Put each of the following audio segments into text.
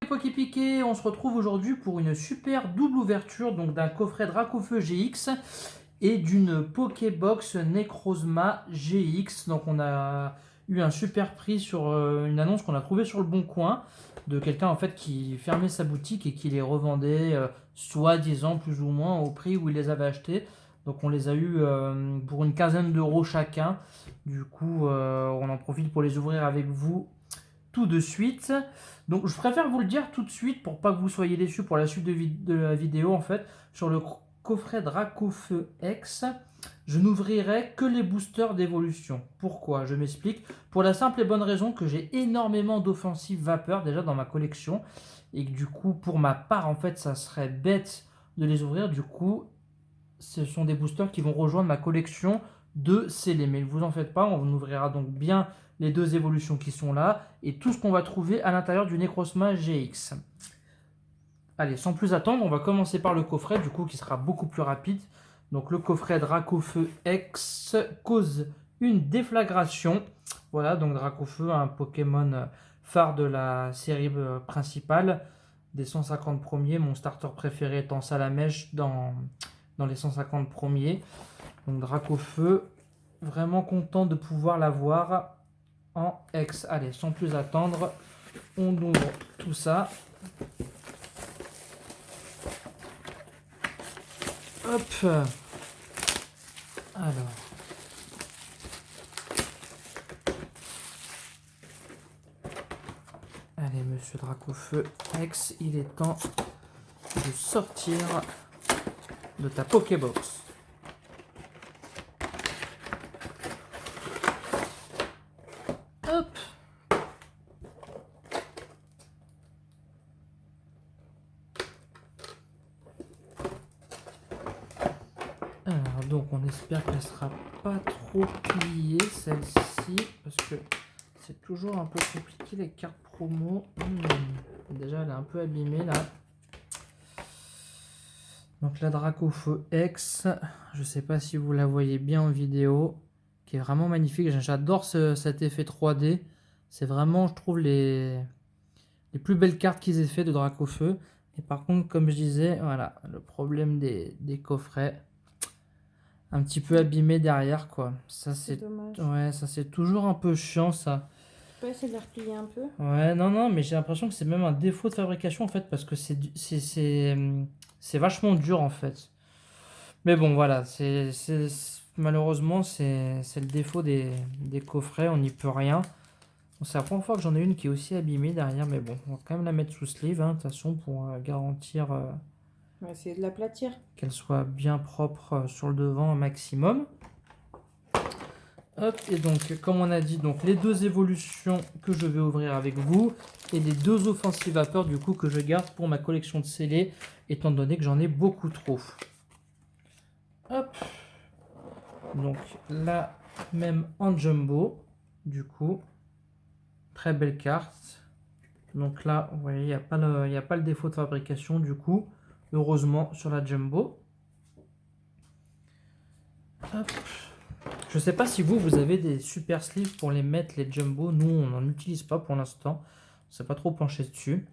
Poképiqué, on se retrouve aujourd'hui pour une super double ouverture donc d'un coffret Dracofeu GX et d'une Pokébox Necrozma GX. Donc on a eu un super prix sur une annonce qu'on a trouvée sur le Bon Coin de quelqu'un en fait qui fermait sa boutique et qui les revendait soi-disant plus ou moins au prix où il les avait achetés. Donc on les a eu pour une quinzaine d'euros chacun. Du coup on en profite pour les ouvrir avec vous tout de suite. Donc je préfère vous le dire tout de suite pour pas que vous soyez déçus pour la suite de la vidéo en fait. Sur le coffret Dracofeu X, je n'ouvrirai que les boosters d'évolution. Pourquoi? Je m'explique. Pour la simple et bonne raison que j'ai énormément d'offensives vapeur déjà dans ma collection et que du coup pour ma part en fait ça serait bête de les ouvrir. Du coup ce sont des boosters qui vont rejoindre ma collection de scellés. Mais ne vous en faites pas, on ouvrira donc bien les deux évolutions qui sont là et tout ce qu'on va trouver à l'intérieur du Necrozma GX. Allez, sans plus attendre, on va commencer par le coffret, du coup, qui sera beaucoup plus rapide. Donc le coffret Dracofeu X cause une déflagration. Voilà, donc Dracofeu, un Pokémon phare de la série principale. Des 150 premiers, mon starter préféré étant Salamèche dans les 150 premiers. Donc Dracofeu, vraiment content de pouvoir l'avoir en X. Allez, sans plus attendre, on ouvre tout ça. Hop. Alors. Allez, monsieur Dracofeu X, il est temps de sortir de ta Pokébox. Hop. Alors, donc on espère qu'elle sera pas trop pliée celle-ci, parce que c'est toujours un peu compliqué les cartes promo. Déjà elle est un peu abîmée là. Donc la Dracofeu X, je sais pas si vous la voyez bien en vidéo, qui est vraiment magnifique. J'adore cet effet 3D. C'est vraiment, je trouve, les plus belles cartes qu'ils aient fait de Dracofeu. Et par contre, comme je disais, voilà, le problème des coffrets, un petit peu abîmé derrière, quoi. Ça c'est dommage. Ouais, ça c'est toujours un peu chiant, ça. Tu peux essayer de la replier un peu? Ouais, non, mais j'ai l'impression que c'est même un défaut de fabrication en fait, parce que c'est vachement dur en fait. Mais bon, voilà, malheureusement, c'est le défaut des coffrets, on n'y peut rien. Bon, c'est la première fois que j'en ai une qui est aussi abîmée derrière, mais bon, on va quand même la mettre sous sleeve, hein, de toute façon, pour garantir On va essayer de l'aplatir. qu'elle soit bien propre sur le devant un maximum. Hop, et donc, comme on a dit, donc les deux évolutions que je vais ouvrir avec vous, et les deux offensives vapeur, du coup, que je garde pour ma collection de scellés, étant donné que j'en ai beaucoup trop. Hop. Donc là, même en jumbo, du coup, très belle carte. Donc là, vous voyez, il n'y a pas le défaut de fabrication, du coup, heureusement, sur la jumbo. Hop. Je ne sais pas si vous avez des super sleeves pour les mettre, les jumbo. Nous, on n'en utilise pas pour l'instant. On ne s'est pas trop penché dessus.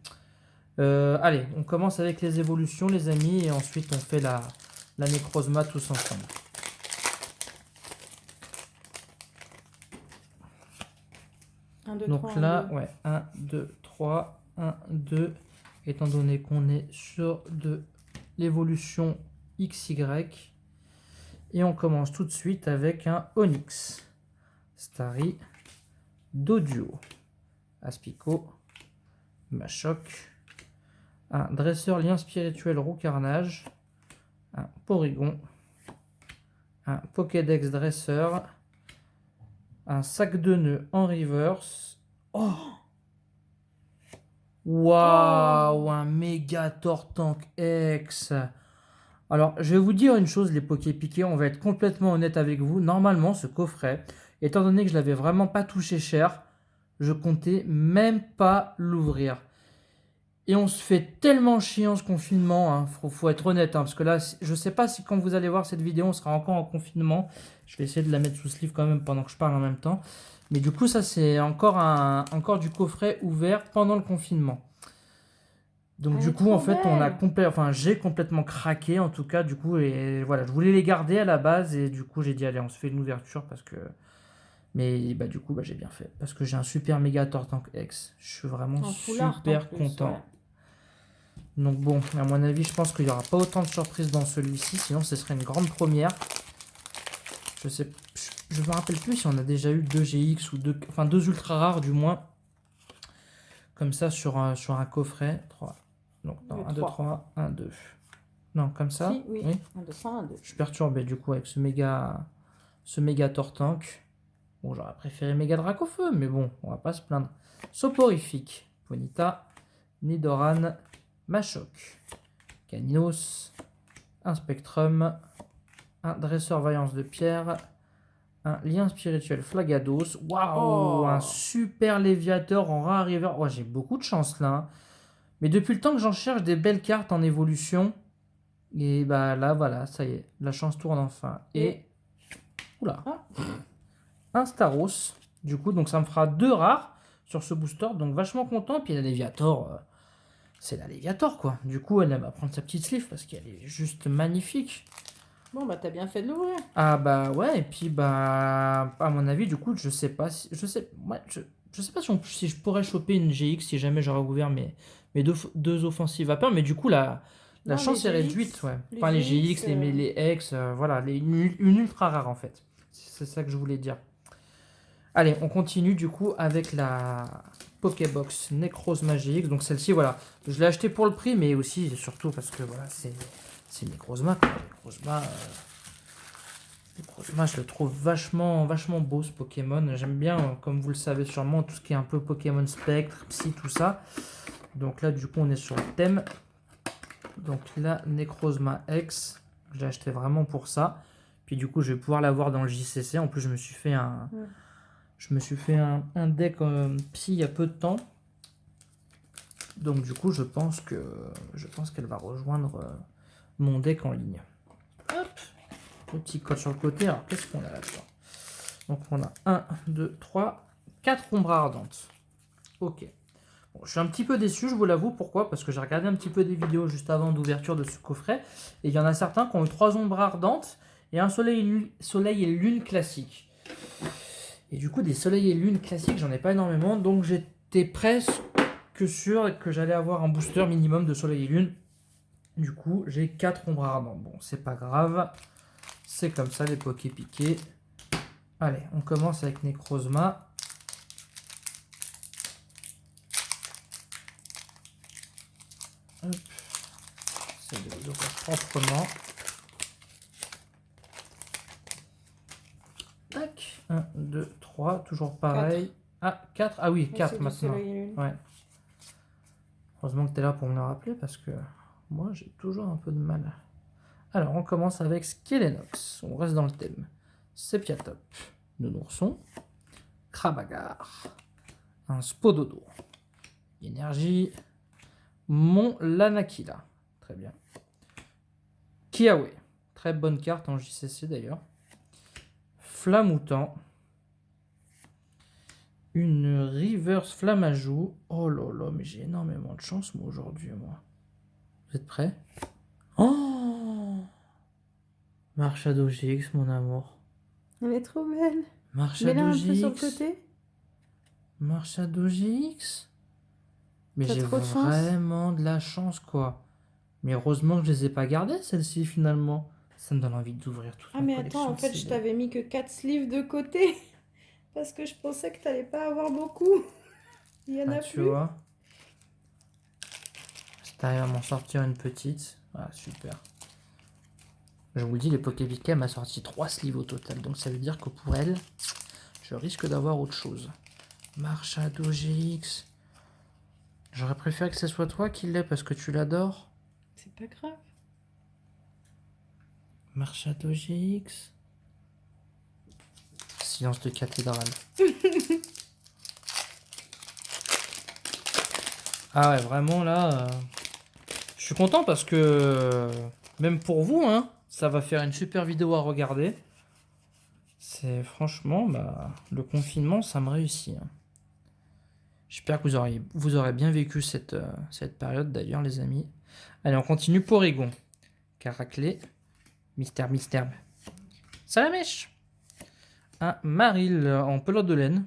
Allez, on commence avec les évolutions, les amis, et ensuite on fait la Necrozma tous ensemble. Donc là, ouais, 1, 2, 3, 1, 2, étant donné qu'on est sur de l'évolution XY. Et on commence tout de suite avec un Onix, Starry, Doduo, Aspico, Machoc, un Dresseur Lien Spirituel Roux Carnage, un Porygon, un Pokédex Dresseur, un Sac de nœuds en reverse. Oh! Waouh! Un méga Tortank X. Alors, je vais vous dire une chose, les Poképiqués, on va être complètement honnête avec vous. Normalement, ce coffret, étant donné que je l'avais vraiment pas touché cher, je comptais même pas l'ouvrir. Et on se fait tellement chier en ce confinement, hein. Faut être honnête, hein, parce que là, je sais pas si quand vous allez voir cette vidéo, on sera encore en confinement. Je vais essayer de la mettre sous ce livre quand même pendant que je parle en même temps. Mais du coup, ça c'est encore du coffret ouvert pendant le confinement. Donc Elle du est coup, en trop fait, belle. enfin, j'ai complètement craqué en tout cas, du coup, et voilà, je voulais les garder à la base et du coup, j'ai dit allez, on se fait une ouverture parce que, mais bah du coup, bah j'ai bien fait parce que j'ai un super méga Tortank X. Je suis vraiment En full art en super plus, ouais. content. Donc bon, à mon avis, je pense qu'il n'y aura pas autant de surprises dans celui-ci, sinon ce serait une grande première. Je me rappelle plus si on a déjà eu 2 GX ou 2, enfin 2 ultra rares du moins, comme ça sur un coffret. 3. Donc non, 1, 2, 3, 1, 2. Non, comme ça. Si, oui. Oui. 1, 2, 1, 2. Je suis perturbé du coup avec ce méga Tortank. Bon, j'aurais préféré méga Dracofeu, mais bon, on va pas se plaindre. Soporifique, Ponyta, Nidoran, Machoc, Caninos, un Spectrum, un Dresseur Vaillance de Pierre, un Lien Spirituel Flagados. Waouh, Oh. un super Léviateur en rare river. Oh, j'ai beaucoup de chance là, hein. Mais depuis le temps que j'en cherche des belles cartes en évolution, et bah là, voilà, ça y est, la chance tourne enfin. Et oula, Ah. un Staros, du coup, donc ça me fera 2 rares sur ce booster, donc vachement content. Puis la Léviator, c'est la Léviator quoi. Du coup, elle va prendre sa petite sleeve parce qu'elle est juste magnifique. Bon, bah t'as bien fait de l'ouvrir. Ah bah ouais, et puis bah, à mon avis, du coup, je sais pas si, je sais pas si je pourrais choper une GX si jamais j'aurais ouvert mes deux offensives à peur, mais du coup, la Non, les chance est GX, réduite, ouais. les Enfin, les GX, GX, les X, voilà, une ultra rare en fait. C'est ça que je voulais dire. Allez, on continue du coup avec la Pokébox Necrozma GX. Donc celle-ci, voilà, je l'ai acheté pour le prix, mais aussi et surtout parce que voilà, c'est Necrozma, quoi. Necrozma, je le trouve vachement beau ce Pokémon. J'aime bien, comme vous le savez sûrement, tout ce qui est un peu Pokémon Spectre, Psy, tout ça. Donc là, du coup, on est sur le thème. Donc là, Necrozma X, j'ai acheté vraiment pour ça. Puis du coup, je vais pouvoir l'avoir dans le JCC. En plus, je me suis fait un deck Psy il y a peu de temps. Donc du coup, je pense qu'elle va rejoindre mon deck en ligne. Hop, petit code sur le côté. Alors, qu'est-ce qu'on a là-dedans? Donc on a 1, 2, 3, 4 ombres ardentes. Ok. Bon, je suis un petit peu déçu, je vous l'avoue. Pourquoi? Parce que j'ai regardé un petit peu des vidéos juste avant d'ouverture de ce coffret. Et il y en a certains qui ont eu 3 ombres ardentes et un soleil et lune classique. Et du coup, des soleils et lunes classiques, j'en ai pas énormément. Donc j'étais presque sûr que j'allais avoir un booster minimum de soleil et lune. Du coup, j'ai 4 ombres ardentes. Bon, c'est pas grave. C'est comme ça, les Poké piqués. Allez, on commence avec Necrozma. Hop. C'est de l'ouvrir proprement. Tac. 1, 2, 3. Toujours pareil. 4. Ah, 4. Ah oui, 4 maintenant. Ouais. Heureusement que tu es là pour me le rappeler parce que moi, j'ai toujours un peu de mal. Alors, on commence avec Skelenox. On reste dans le thème. Sepiatop. Nounourson. Krabagar. Un Spododo. Énergie. Mon Lanakila. Très bien. Kiawe. Très bonne carte en JCC d'ailleurs. Flamoutant. Une Reverse Flamajou. Oh là là, mais j'ai énormément de chance moi aujourd'hui, moi. Vous êtes prêts? Oh, Marshado GX, mon amour. Elle est trop belle. Marshado Mets-la un GX. peu sur le côté. Marshado GX. Mais T'as j'ai trop de chance. vraiment de la chance, quoi. Mais heureusement que je les ai pas gardées, celles-ci, finalement. Ça me donne envie d'ouvrir toute Ah, ma mais collection attends, en de fait, je CD. t'avais mis que 4 sleeves de côté. Parce que je pensais que t'allais pas avoir beaucoup. Il y en Ah, a tu plus. vois. Si t'arrives à m'en sortir une petite. Ah, super. Je vous le dis, les Poképiquet m'a sorti 3 sleeves au total. Donc ça veut dire que pour elle, je risque d'avoir autre chose. Marshado GX. J'aurais préféré que ce soit toi qui l'aies parce que tu l'adores. C'est pas grave. Marshado GX. Silence de cathédrale. Ah ouais, vraiment là, je suis content parce que même pour vous, hein, ça va faire une super vidéo à regarder. C'est franchement, bah, le confinement, ça me réussit, hein. J'espère que vous aurez bien vécu cette période d'ailleurs, les amis. Allez, on continue. Porygon, Caraclé, Mystère, Mystère. Salamèche. Un Maril en pelote de laine.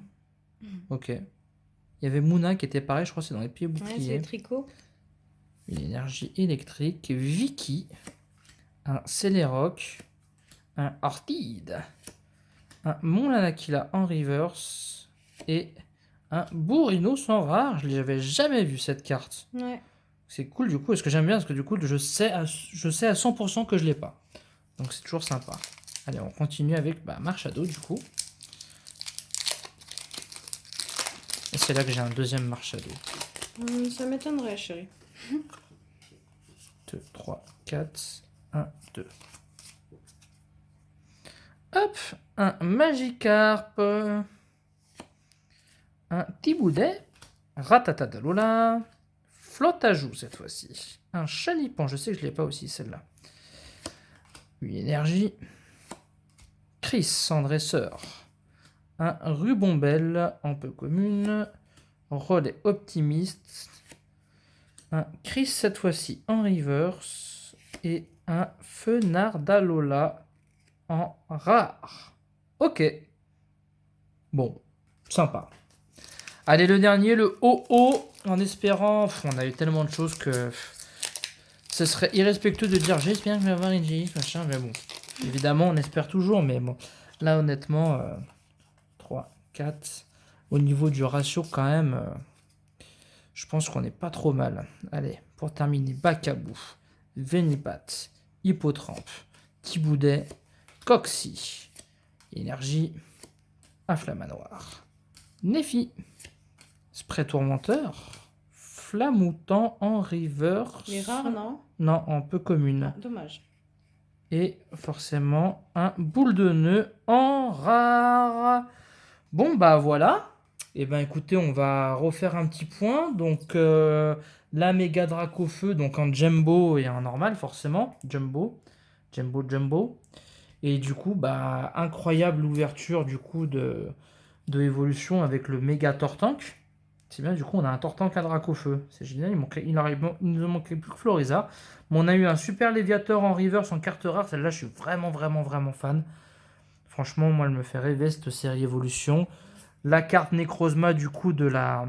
Ok. Il y avait Mouna qui était pareil, je crois que c'est dans les pieds Ouais, c'est boucliers. les tricots. Une énergie électrique. Vicky. Un Celeroc. Un Ortide. Un Monlanakila en reverse. Et un Bourrino sans rare. Je n'avais jamais vu cette carte. Ouais. C'est cool du coup. Est-ce que j'aime bien? Parce que du coup, je sais à 100% que je l'ai pas. Donc c'est toujours sympa. Allez, on continue avec Marchado du coup. Et c'est là que j'ai un deuxième Marchado. Ça m'étonnerait, chérie. 2, 3, 4, 1, 2. Hop, un Magikarp. Un Tiboudet. Ratatadalola. Flotte à joue cette fois-ci. Un Chalipan, je sais que je ne l'ai pas aussi celle-là. Une énergie. Chris en dresseur. Un Rubombelle en peu commune. Relais optimiste. Un Chris cette fois-ci en reverse. Et un Fenardalola en rare. Ok. Bon, sympa. Allez, le dernier, le OO. En espérant... on a eu tellement de choses que... ce serait irrespectueux de dire j'espère que je vais avoir une GX, machin. Mais bon, évidemment, on espère toujours. Mais bon, là, honnêtement, 3, 4. Au niveau du ratio, quand même, je pense qu'on n'est pas trop mal. Allez, pour terminer, Bacabou, Venipat, Hippotrampe, Thiboudet, Coxy, Énergie, Inflammanoir, Néfi, Spray Tourmenteur, Flamoutant en reverse. Les rares, non? Non, en peu commune. Ah, dommage. Et forcément, un boule de nœud en rare. Bon, bah voilà. Et ben écoutez, on va refaire un petit point. Donc, la méga Dracofeu, donc en Jumbo et en normal, forcément. Jumbo. Et du coup, bah, incroyable ouverture du coup de évolution avec le méga Tortank. C'est bien, du coup, on a un Tortank à Dracofeu. C'est génial, il nous manquait plus que Floriza. Mais on a eu un super Léviator en reverse en carte rare. Celle-là, je suis vraiment, vraiment, vraiment fan. Franchement, moi, elle me fait rêver cette série évolution. La carte Necrozma du coup de la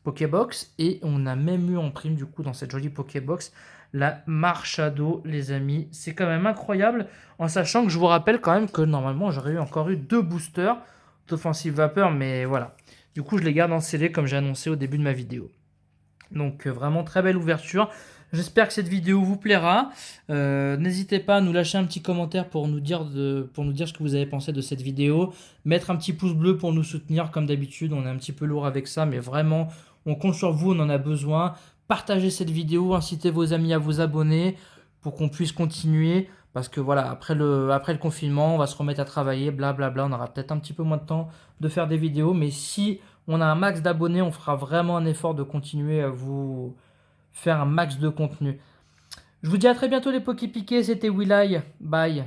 Pokébox. Et on a même eu en prime du coup dans cette jolie Pokébox la Marchado, les amis. C'est quand même incroyable. En sachant que je vous rappelle quand même que normalement, j'aurais encore eu 2 boosters d'Offensive Vapeur. Mais voilà. Du coup, je les garde en scellé comme j'ai annoncé au début de ma vidéo. Donc vraiment très belle ouverture. J'espère que cette vidéo vous plaira. N'hésitez pas à nous lâcher un petit commentaire pour nous dire ce que vous avez pensé de cette vidéo. Mettre un petit pouce bleu pour nous soutenir comme d'habitude. On est un petit peu lourd avec ça, mais vraiment, on compte sur vous, on en a besoin. Partagez cette vidéo, incitez vos amis à vous abonner pour qu'on puisse continuer. Parce que voilà, après le confinement, on va se remettre à travailler, blablabla. On aura peut-être un petit peu moins de temps de faire des vidéos. Mais si on a un max d'abonnés, on fera vraiment un effort de continuer à vous faire un max de contenu. Je vous dis à très bientôt les Poképiqués, c'était Willai. Bye.